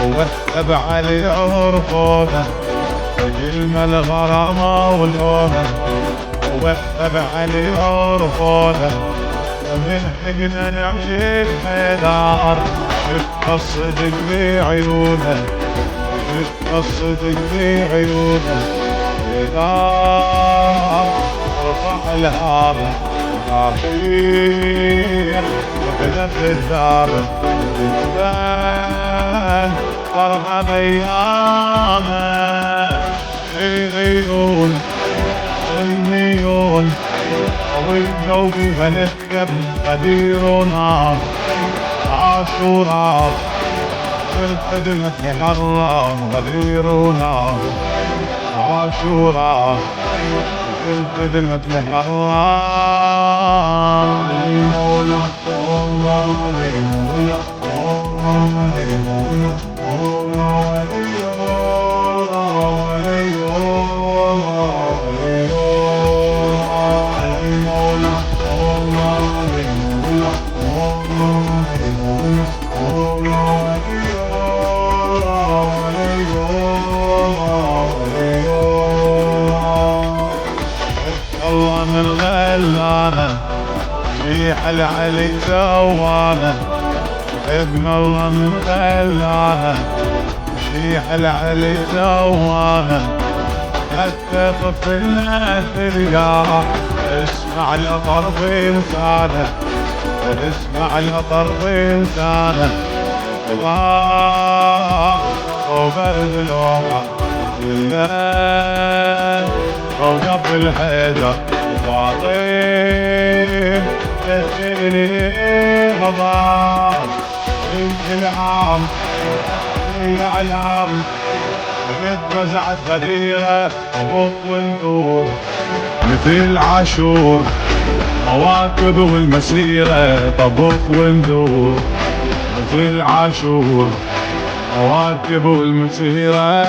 واتبع لي عرفونا كلمة الغرامة والهونة، واتبع لي عرفونا من حقنا نعيش حيدار. شفت الصدق بعيونه، شفت الصدق بعيونه حيدار. ارفع الهامة ناطير وبنت الدار الإنسان ارحم ايامه. عيون عيون والقلب فنكب غدير نار عاشوراء الخدمة حرام غدير نار عاشوراء الخدمة حرام. المولى الله ولي الله ولي الله الله من غلانة شيح العلي سوانة. ابن الله من غلانة شيح العلي سوانة. حتى طفلنا ترياح اسمع لطرف لسانه، اسمع لطرف لسانه. الله وبرد الوقع الليل وقف الحيدر وطيب تسيني غضاب. يمكن عام الأعلام اتوزعت غديرة وبط وندور مثل عاشور. مواكب والمسيرة طبط وندور مثل عاشور. مواكب والمسيرة